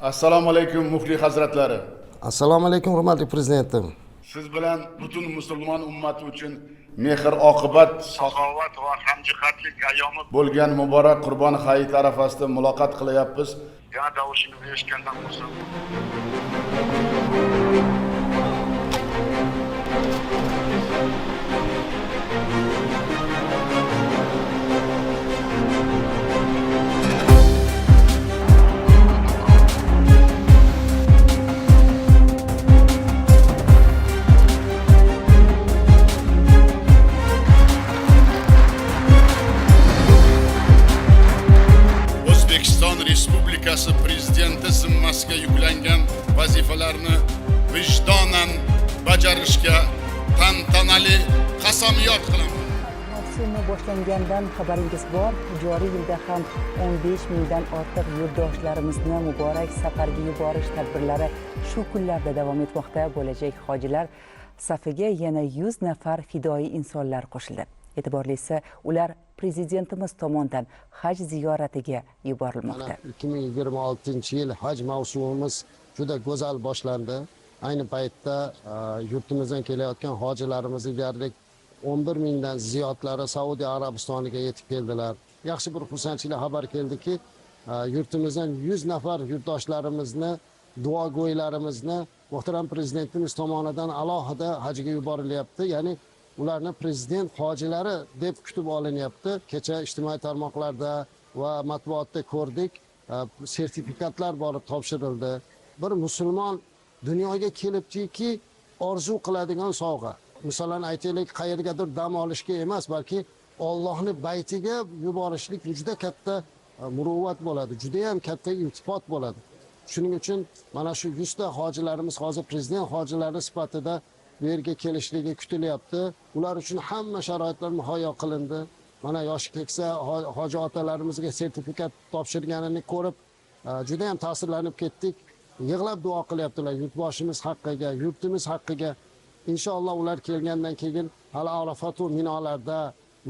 Assalomu alaykum muftiy hazratlari. Assalomu alaykum hurmatli prezidentim. Siz bilan butun musulmon ummati uchun mehr oqibat, saxovat va hamjihatlik ayyomi bo'lgan muborak Qurbon hayiti arafasida muloqot qilyapmiz. Yana davoshingizni eshitgandan xursandman. O'zbekiston Respublikasi Prezidenti zimmasiga yuklangan vazifalarni vijdonan bajarishga tantanali qasamyod qilaman. Mavsumi boshlangandan xabaringiz bor. Joriy yilda ham 15 mingdan ortiq yurtdoshlarimizni muborak safarga yuborish tadbirlari shu kunlarda davom etmoqda. Bo'lajak hojilar safiga yana 100 nafar fidoyi insonlar qo'shildi. E'tiborlisi, ular prezidentimiz tomonidan haj ziyoratiga yuborilmoqda. 2026-yil haj mavsumimiz juda go'zal boshlandi. Ayni paytda yurtimizdan kelayotgan hojilarimiz deyarli 11 mingdan ziyodlari Saudiya Arabistoniga yetib keldilar. Yaxshi bir xursandchilik xabar keldiki, yurtimizdan 100 nafar yurtdoshlarimizni, duogo'ylarimizni muhtaram prezidentimiz tomonidan alohida hajga yuborilyapti. Ya'ni ularni prezident hojilari deb kutib olinyapti. Kecha ijtimoiy tarmoqlarda va matbuotda ko'rdik, sertifikatlar borib topshirildi. Bir musulmon dunyoga kelibdiki, orzu qiladigan sovg'a. Masalan, aytaylik, qayergadir dam olishga emas, balki Allohning baytiga yuborishlik juda katta muruvvat bo'ladi, juda ham katta iltifot bo'ladi. Shuning uchun mana shu 100 ta hojilarimiz hozir prezident hojilari sifatida bu yerga kelishligi kutilyapti. Ular uchun hamma sharoitlar muhayyo qilindi. Mana yoshi keksa hoji otalarimizga sertifikat topshirganini ko'rib juda ham ta'sirlanib ketdik. Yig'lab duo qilyaptilar yurtboshimiz haqqiga, yurtimiz haqqiga. Inshaalloh ular kelgandan keyin hali Arafat va Minolarda,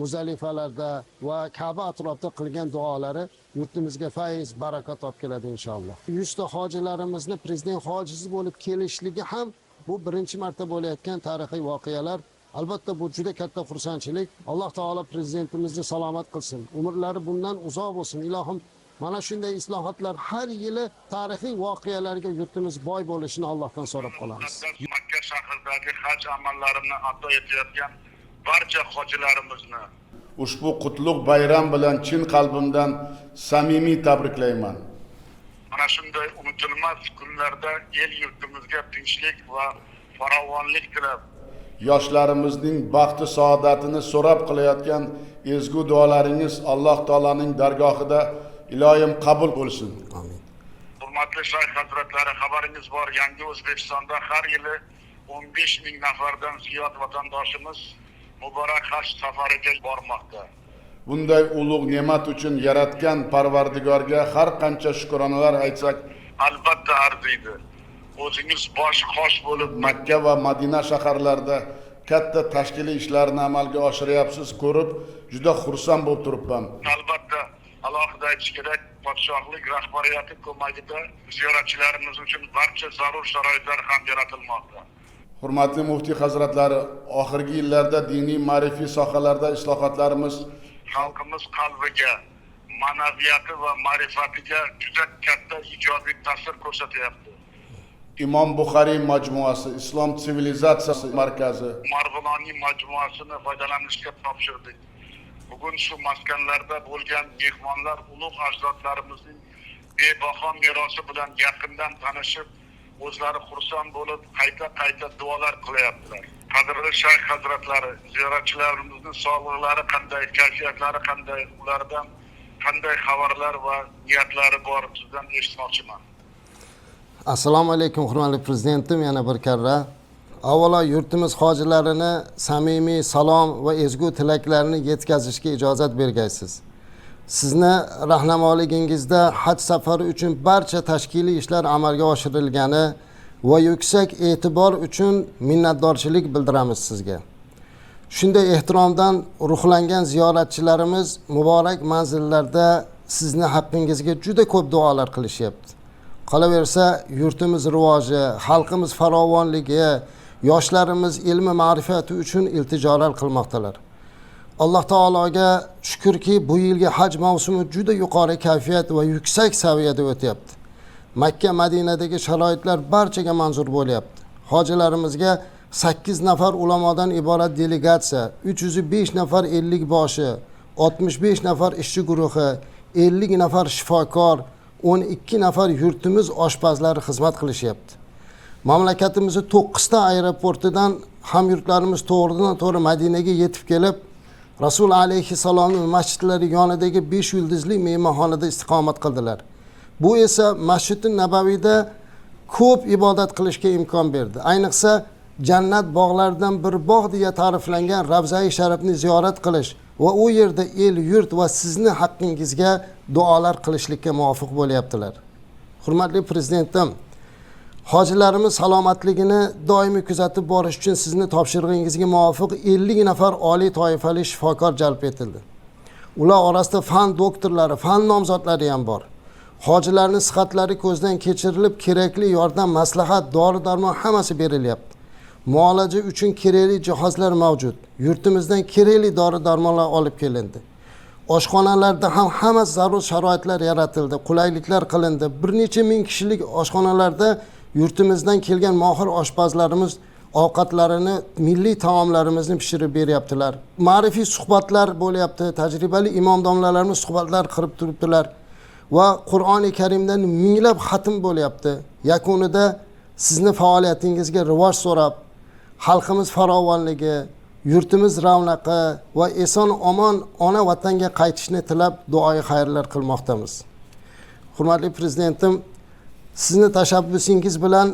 Muzdalifalarda va Ka'ba atrofida qilgan duolari yurtimizga fayz, barakat olib keladi inshaalloh. 100 ta hojilarimizni prezident hojisi bo'lib kelishligi ham bu birinchi marta bo'layotgan tarixiy voqealar. Albatta bu juda katta xursandchilik. Alloh taolo prezidentimizni salomat qilsin. Umrlari bundan uzoq bo'lsin. Ilohim mana shunday islohotlar har yili tarixiy voqealarga yurtimiz boy bo'lishini Allohdan so'rab qolamiz. Makka shahridagi haj amallarini ado etayotgan barcha hojilarimizni ushbu qutlug' bayram bilan chin qalbimdan samimiy tabriklayman. Mana shunday unutilmas kunlarda el yurtimizga tinchlik va farovonlik tilab, yoshlarimizning baxti saodatini so'rab qilayotgan ezgu duolaringiz Alloh taolaning dargohida iloyim qabul bo'lsin. Amin. Hurmatli shayx hazratlari, xabaringiz bor, yangi O'zbekistonda har yili 15 ming nafardan ziyod vatandoshimiz muborak haj safariga bormoqda. Bunday ulug' ne'mat uchun yaratgan Parvardigorga har qancha shukronalar aytsak, albatta arziydi. O'zingiz bosh qosh bo'lib Makka va Madina shaharlarida katta tashkiliy ishlarni amalga oshiryapsiz, ko'rib juda xursand bo'lib turibman. Albatta alohida aytish kerak, podshohlik rahbariyati ko'magida ziyoratchilarimiz uchun barcha zarur sharoitlar ham yaratilmoqda. Hurmatli muftiy hazratlari, oxirgi yillarda diniy ma'rifiy sohalarda islohotlarimiz xalqimiz qalbiga, ma'naviyati va ma'rifatiga juda katta ijobiy ta'sir ko'rsatyapti. Imom Buxoriy majmuasi, Islom sivilizatsiyasi markazi, Marg'iloniy majmuasini foydalanishga topshirdik. Bugun shu maskanlarda bo'lgan mehmonlar ulug' ajdodlarimizning bebaho merosi bilan yaqindan tanishib, o'zlari xursand bo'lib, qayta duolar qilyaptilar. Qadrli shayx hazratlari, ziyoratchilarimizning sog'liqlari qanday, kayfiyatlari qanday, ulardan qanday xabarlar va niyatlari bor, sizdan eshitmoqchiman. Assalomu alaykum hurmatli prezidentim, yana bir karra. Avvalo yurtimiz hojilarini samimiy salom va ezgu tilaklarini yetkazishga ijozat bergaysiz. Sizni rahnamoligingizda haj safari uchun barcha tashkiliy ishlar amalga oshirilgani va yuksak e'tibor uchun minnatdorchilik bildiramiz sizga. Shunday ehtiromdan ruhlangan ziyoratchilarimiz muborak manzillarda sizni haqqingizga juda ko'p duolar qilishyapti. Qolaversa, yurtimiz rivoji, xalqimiz farovonligi, yoshlarimiz ilmi ma'rifati uchun iltijolar qilmoqdalar. Alloh taologa shukrki, bu yilgi haj mavsumi juda yuqori kayfiyat va yuksak saviyada o'tyapti. Makka, Madinadagi sharoitlar barchaga manzur bo'lyapti. Hojilarimizga 8 nafar ulamodan iborat delegatsiya, 305 nafar 50 boshi, 65 nafar ishchi guruhi, 50 nafar shifokor, 12 nafar yurtimiz oshpazlari xizmat qilishyapti. Mamlakatimizning 9 ta aeroportidan hamyurtlarimiz to'g'ridan-to'g'ri Madinaga yetib kelib, Rasul alayhissalomning masjidlari yonidagi 5 yulduzli mehmonxonada istiqomat qildilar. Bu esa Masjid-i Nabaviyda ko'p ibodat qilishga imkon berdi. Ayniqsa jannat bog'laridan bir bog' deya ta'riflangan Ravza-i Sharifni ziyorat qilish va u yerda el, yurt va sizni haqqingizga duolar qilishlikka muvofiq bo'lyaptilar. Hurmatli prezidentim, hojilarimiz salomatligini doimiy kuzatib borish uchun sizni topshirig'ingizga muvofiq 50 nafar oliy toifali shifokor jalb etildi. Ular orasida fan doktorlari, fan nomzodlari ham bor. Hojilarning sihatlari ko'zdan kechirilib, kerakli yordam, maslahat, dori-darmon hammasi berilyapti. Muolaja uchun kerakli jihozlar mavjud. Yurtimizdan kerakli dori-darmonlar olib kelindi. Oshxonalarda ham hamma zarur sharoitlar yaratildi, qulayliklar qilindi. Bir necha ming kishilik oshxonalarda yurtimizdan kelgan mohir oshpazlarimiz ovqatlarini, milliy taomlarimizni pishirib beryaptilar. Ma'rifiy suhbatlar bo'lyapti, tajribali imom domlalarimiz suhbatlar qilib turibdilar va Qur'oni Karimdan minglab xatm bo'lyapti. Yakunida sizni faoliyatingizga rivoj so'rab, xalqimiz farovonligi, yurtimiz ravnaqi va eson omon ona vatanga qaytishni tilab duoyi xayrlar qilmoqdamiz. Hurmatli prezidentim, sizni tashabbusingiz bilan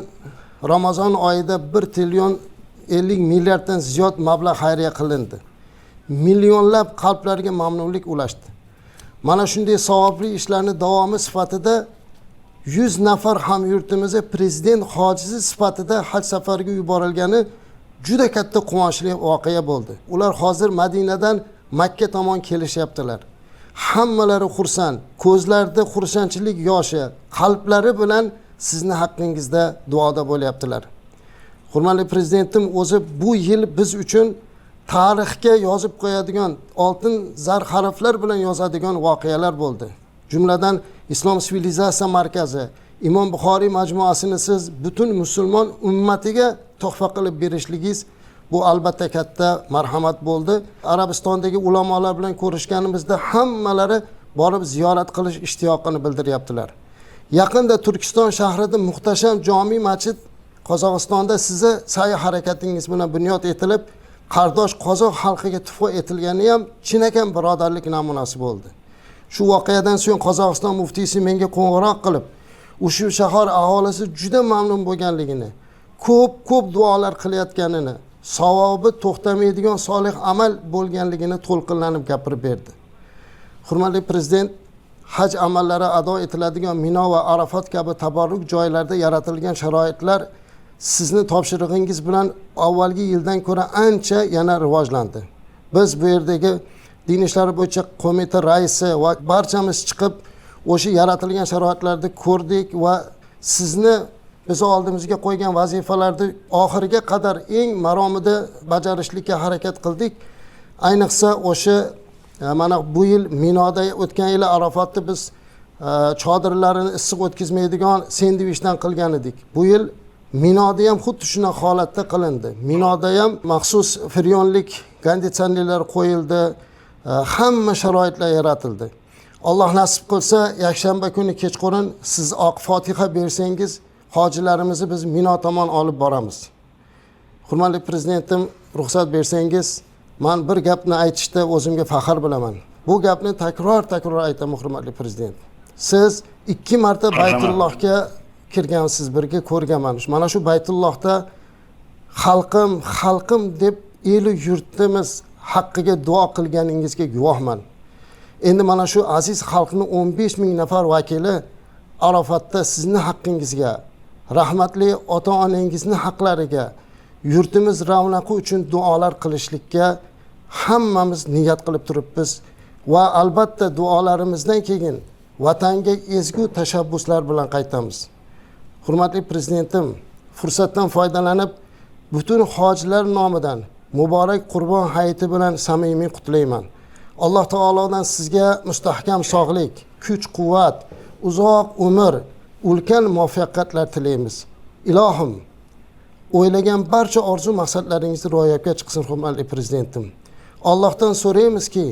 Ramazon oyida 1 trillion 50 milliarddan ziyod mablag' xayriya qilindi. Millionlab qalblarga mamnunlik ulashdi. Mana shunday savobli ishlarni davomi sifatida 100 nafar hamyurtimizga prezident hojisi sifatida haj safariga yuborilgani juda katta quvonchli voqea bo'ldi. Ular hozir Madinadan Makka tomon kelishyaptilar. Hammalari xursand, ko'zlarida xursandchilik yoshi, qalblari bilan sizni haqqingizda duoda bo'lyaptilar. Hurmatli prezidentim, o'zi bu yil biz uchun tarixga yozib qo'yadigan, oltin zar harflar bilan yozadigan voqealar bo'ldi. Jumladan Islom sivilizatsiya markazi, Imom Buxoriy majmuasini siz butun musulmon ummatiga tuhfa qilib berishligingiz bu albatta katta marhamat bo'ldi. Arabistondagi ulamolar bilan ko'rishganimizda hammalari borib ziyorat qilish ishtiyoqini bildiryaptilar. Yaqinda Turkiston shahrida muhtasham jami masjid Qozog'istonda sizni sa'y harakatingiz bilan bunyod etilib, qardosh qozoq xalqiga tuhfa etilgani ham chinakam birodarlik namunasi bo'ldi. Shu voqeadan so'ng Qozog'iston muftiysi menga qo'ng'iroq qilib, o'sha shahar aholisi juda mamnun bo'lganligini, ko'p duolar qilayotganini, savobi to'xtamaydigan solih amal bo'lganligini to'lqinlanib gapirib berdi. Hurmatli prezident, haj amallari ado etiladigan Mino va Arafat kabi tabarruk joylarda yaratilgan sharoitlar sizni topshirig'ingiz bilan avvalgi yildan ko'ra ancha yana rivojlandi. Biz bu yerdagi din ishlari bo'yicha qo'mita raisi va barchamiz chiqib o'sha yaratilgan sharoitlarni ko'rdik va sizni biz oldimizga qo'ygan vazifalarni oxiriga qadar eng maromida bajarishlikka harakat qildik. Ayniqsa o'sha mana bu yil Minoda o'tgan yil Arafatda biz chodirlarini issiq o'tkazmaydigan sendvichdan qilgan edik. Bu yil Minoda ham xuddi shunaqa holatda qilindi. Minoda ham maxsus firyonlik konditsionerlar qo'yildi, hamma sharoitlar yaratildi. Alloh nasib qilsa, yakshanba kuni kechqurun siz oq Fotiha bersangiz, hojilarimizni biz Mino tomon olib boramiz. Hurmatli prezidentim, ruxsat bersangiz, men bir gapni aytishda o'zimga faxr bilaman. Bu gapni takror aytaman, hurmatli prezident. Siz 2 marta Baytullohga kirgansiz, birga ko'rganman. Mana shu Baytullohda xalqim deb eli yurtimiz haqqiga duo qilganingizga guvohman. Endi mana shu aziz xalqni 15 ming nafar vakili Arafatda sizni haqqingizga, rahmatli ota-onangizni haqlariga, yurtimiz ravnaqi uchun duolar qilishlikka hammamiz niyat qilib turibmiz va albatta duolarimizdan keyin vatanga ezgu tashabbuslar bilan qaytamiz. Hurmatli prezidentim, fursatdan foydalanib butun hojilar nomidan muborak Qurbon hayiti bilan samimiy qutlayman. Alloh taolodan sizga mustahkam sog'lik, kuch-quvvat, uzoq umr, ulkan muvaffaqiyatlar tilaymiz. Ilohim, o'ylagan barcha orzu maqsadlaringizni ro'yobga chiqsin hurmatli prezidentim. Allohdan so'raymizki,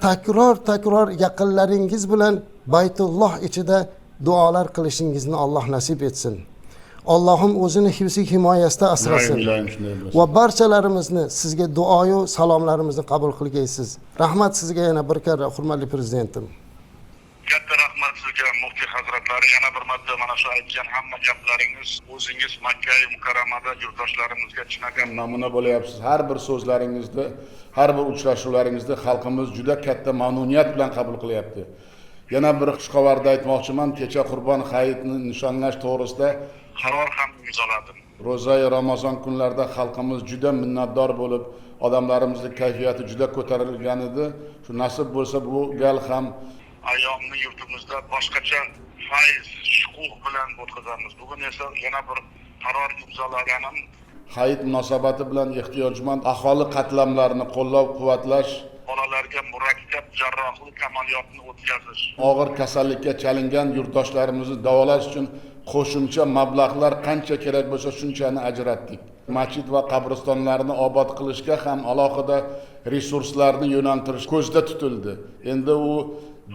takror yaqinlaringiz bilan Baytulloh ichida duolar qilishingizni Alloh nasib etsin. Allohim o'zini hifzi himoyasida asrasin va barchalarimizni sizga duoyu salomlarimizni qabul qilgaysiz. Rahmat sizga yana bir karra hurmatli prezidentim. Katta rahmat sizga muftiy hazratlari, yana bir marta mana shu aytgan hamma gaplaringiz o'zingiz Makka Mukarramada yurtdoshlarimizga chinakam namuna bo'layapsiz. Har bir so'zlaringizni, har bir uchrashuvlaringizni xalqimiz juda katta mamnuniyat bilan qabul qilyapti. Yana bir xushxabarni aytmoqchiman, kecha Qurbon hayitini nishonlash to'g'risida qaror ham imzoladim. Ro'za Ramazon kunlarida xalqimiz juda minnatdor bo'lib, odamlarimizning kayfiyati juda ko'tarilgan edi. Shu nasib bo'lsa bu gal ham ayyomni yurtimizda boshqacha fayz, shukuh bilan o'tkazamiz. Bugun esa yana bir qaror imzolaganim, hayit munosabati bilan ehtiyojmand aholi qatlamlarini qo'llab-quvvatlash, bolalarga murakkab jarrohlik amaliyotini o'tkazish, og'ir kasallikka chalingan yurtdoshlarimizni davolash uchun qo'shimcha mablag'lar qancha kerak bo'lsa shunchani ajratdik. Masjid va qabristonlarni obod qilishga ham alohida resurslarni yo'naltirish ko'zda tutildi. Endi u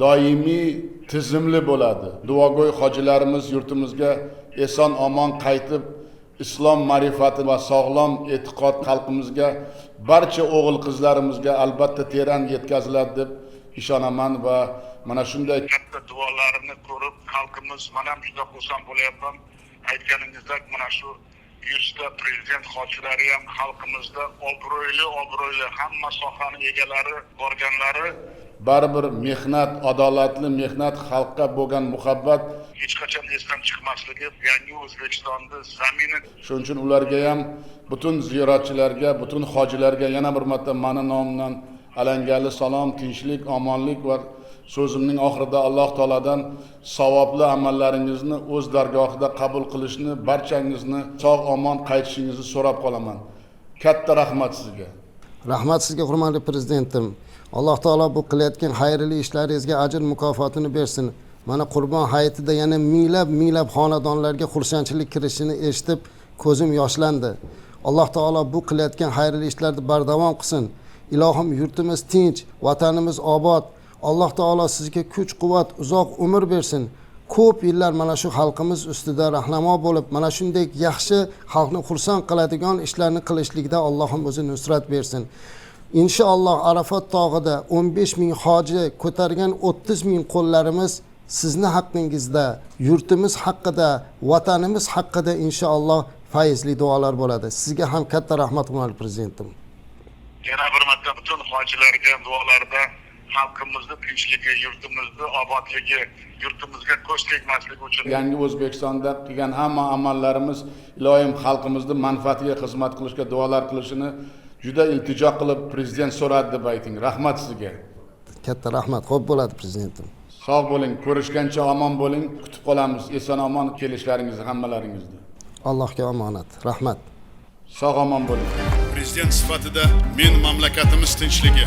doimiy tizimli bo'ladi. Duogo'y hojilarimiz yurtimizga eson omon qaytib, islom ma'rifati va sog'lom e'tiqod xalqimizga, barcha o'g'il qizlarimizga albatta teran yetkaziladi deb ishonaman va mana shunday katta duolarni ko'rib xalqimiz mana ham juda xursand bo'lyapman. Aytganingizdek mana shu 100 ta prezident hojilari ham xalqimizda obro'li hamma sohaning egalari borganlari, baribir mehnat, adolatli mehnat, xalqqa bo'lgan muhabbat hech qachon esdan chiqmasligi yangi O'zbekistonda zamini. Shuning uchun ularga ham, butun ziyoratchilarga, butun hojilarga yana bir marta meni nomimdan alangali salom, tinchlik, omonlik va so'zimning oxirida Alloh taoladan savobli amallaringizni o'z dargohida qabul qilishni, barchangizni sog' omon qaytishingizni so'rab qolaman. Katta rahmat sizga. Rahmat sizga hurmatli prezidentim. Alloh taolo bu qilayotgan xayrli ishlaringizga ajr mukofotini bersin. Mana Qurbon hayitida yana minglab xonadonlarga xursandchilik kirishini eshitib ko'zim yoshlandi. Alloh taolo bu qilayotgan xayrli ishlarni bardavom qilsin. Ilohim yurtimiz tinch, vatanimiz obod. Alloh taolo sizga kuch-quvvat, uzoq umr bersin. Ko'p yillar mana shu xalqimiz ustida rahnamo bo'lib, mana shunday yaxshi xalqni xursand qiladigan ishlarni qilishlikda Allohim o'zi nusrat bersin. İnşallah Arafat tog'ida 15 ming hoji ko'targan 30 ming qo'llarimiz sizni haqqingizda, yurtimiz haqida, vatanimiz haqida inshaalloh fayzli duolar bo'ladi. Sizga ham katta rahmat hurmatli prezidentim. Yana bir marta butun hojilarga duolarda xalqimizni tinchligi, yurtimizni obodligi, yurtimizga ko'z tegmasligi uchun yangi O'zbekistonda qilgan hamma amallarimiz iloyim xalqimizning manfaatiga xizmat qilishga duolar qilishini juda iltijo qilib prezident so'radi deb ayting. Rahmat sizga. Katta rahmat. Xo'p bo'ladi prezidentim. Sog' bo'ling, ko'rishgancha omon bo'ling. Kutib qolamiz eson omon kelishlaringizni hammalaringizni. Allohga omonat. Rahmat. Sog' omon bo'ling. Prezident sifatida men mamlakatimiz tinchligi,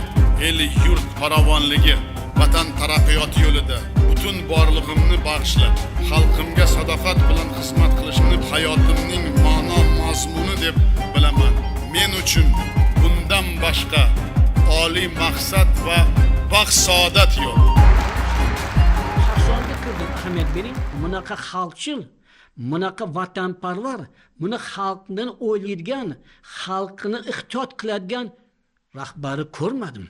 el yurt farovonligi, vatan taraqqiyoti yo'lida butun borlig'imni bag'ishlab, xalqimga sadoqat bilan xizmat qilishni hayotimning ma'no mazmuni deb bilaman. Men uchun bundan boshqa oliy maqsad va baxt saodat yo'q. Shunga ko'p ahamiyat bering. Bunaqa xalqchil, bunaqa vatanparvar, buni xalqdan o'ylaydigan, xalqini ehtiyot qiladigan rahbari ko'rmadim.